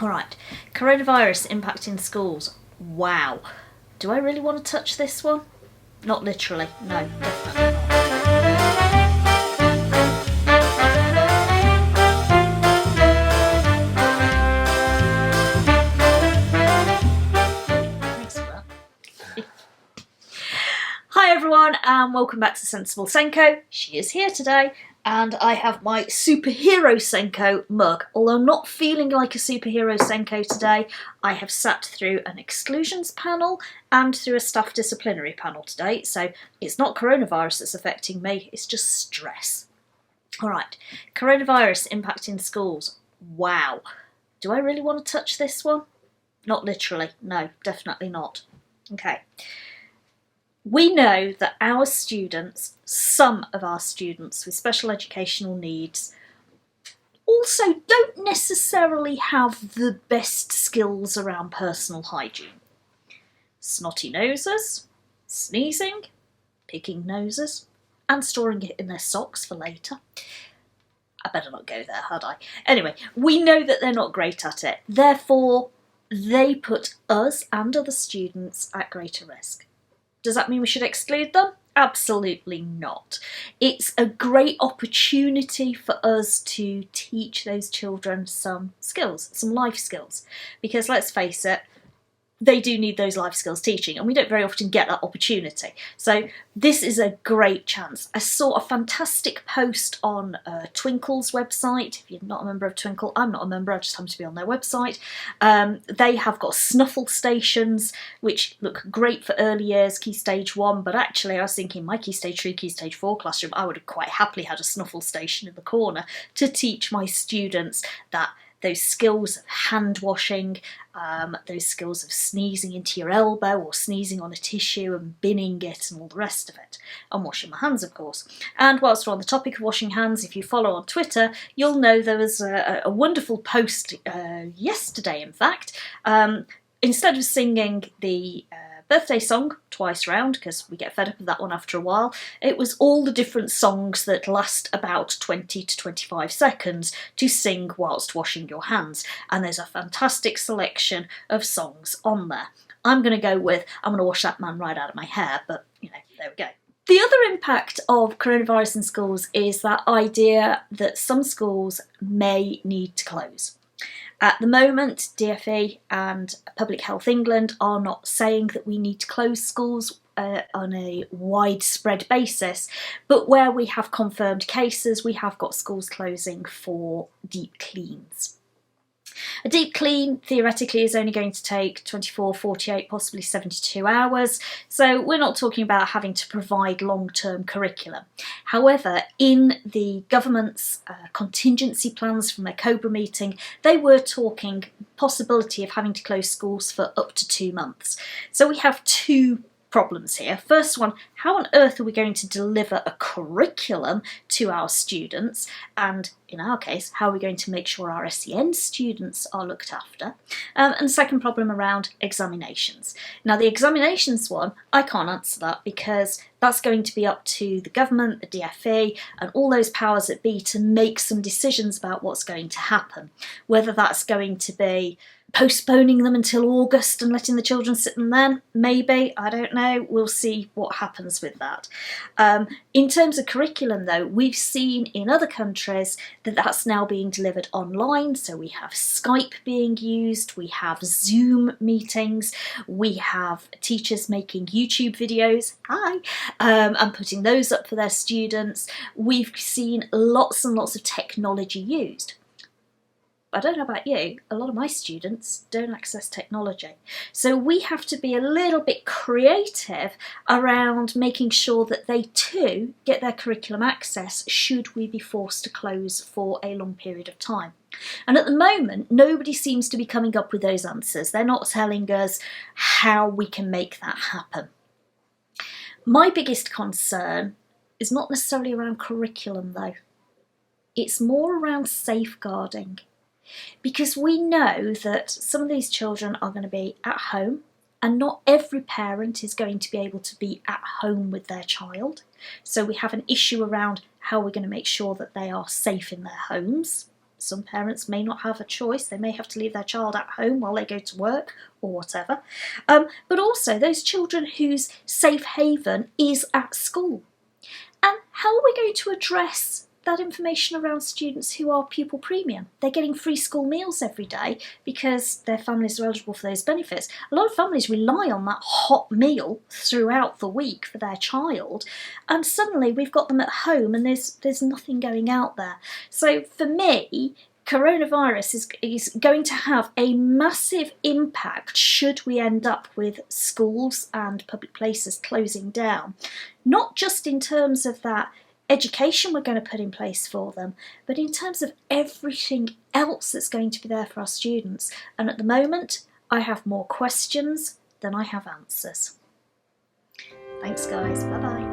Alright, coronavirus impacting schools. Wow. Do I really want to touch this one? Not literally, no, definitely not. Thanks for that. Hi everyone and welcome back to Sensible SENCO. She is here today and I have my superhero SENCO mug. Although I'm not feeling like a superhero SENCO today, I have sat through an exclusions panel and through a staff disciplinary panel today, so it's not coronavirus that's affecting me, it's just stress. Alright, coronavirus impacting schools. Wow. Do I really want to touch this one? Not literally, no, definitely not. Okay. We know that our students, some of our students with special educational needs, also don't necessarily have the best skills around personal hygiene. Snotty noses, sneezing, picking noses, and storing it in their socks for later. I better not go there, had I? Anyway, we know that they're not great at it. Therefore, they put us and other students at greater risk. Does that mean we should exclude them? Absolutely not. It's a great opportunity for us to teach those children some skills, some life skills. Because let's face it, they do need those life skills teaching and we don't very often get that opportunity. So this is a great chance. I saw a fantastic post on Twinkle's website. If you're not a member of Twinkle, I'm not a member, I just happen to be on their website. They have got snuffle stations which look great for early years, Key Stage 1, but actually I was thinking my Key Stage 3, Key Stage 4 classroom, I would have quite happily had a snuffle station in the corner to teach my students that those skills of hand washing, those skills of sneezing into your elbow or sneezing on a tissue and binning it and all the rest of it. And washing my hands, of course. And whilst we're on the topic of washing hands, if you follow on Twitter, you'll know there was a wonderful post yesterday, in fact. Instead of singing the birthday song twice round, because we get fed up of that one after a while, it was all the different songs that last about 20 to 25 seconds to sing whilst washing your hands, and there's a fantastic selection of songs on there. I'm going to go with I'm going to wash that man right out of my hair, but you know, there we go. The other impact of coronavirus in schools is that idea that some schools may need to close. At the moment, DfE and Public Health England are not saying that we need to close schools on a widespread basis, but where we have confirmed cases, we have got schools closing for deep cleans. A deep clean, theoretically, is only going to take 24, 48, possibly 72 hours, so we're not talking about having to provide long-term curriculum. However, in the government's contingency plans from their COBRA meeting, they were talking possibility of having to close schools for up to 2 months. So we have two problems here. First one, how on earth are we going to deliver a curriculum to our students? And in our case, how are we going to make sure our SEN students are looked after? And second problem around examinations. Now the examinations one, I can't answer that because that's going to be up to the government, the DfE and all those powers that be to make some decisions about what's going to happen. Whether that's going to be postponing them until August and letting the children sit them then, maybe, I don't know, we'll see what happens with that. In terms of curriculum though, we've seen in other countries that that's now being delivered online, so we have Skype being used, we have Zoom meetings, we have teachers making YouTube videos, and putting those up for their students. We've seen lots and lots of technology used. I don't know about you, a lot of my students don't access technology. So we have to be a little bit creative around making sure that they too get their curriculum access should we be forced to close for a long period of time. And at the moment, nobody seems to be coming up with those answers. They're not telling us how we can make that happen. My biggest concern is not necessarily around curriculum though. It's more around safeguarding. Because we know that some of these children are going to be at home and not every parent is going to be able to be at home with their child. So we have an issue around how we're going to make sure that they are safe in their homes. some parents may not have a choice. They may have to leave their child at home while they go to work or whatever. But also those children whose safe haven is at school. And how are we going to address that information around students who are pupil premium? They're getting free school meals every day because their families are eligible for those benefits. A lot of families rely on that hot meal throughout the week for their child, and suddenly we've got them at home and there's nothing going out there. So for me, coronavirus is going to have a massive impact should we end up with schools and public places closing down. Not just in terms of that education we're going to put in place for them, but in terms of everything else that's going to be there for our students. And at the moment, I have more questions than I have answers. Thanks guys, bye bye.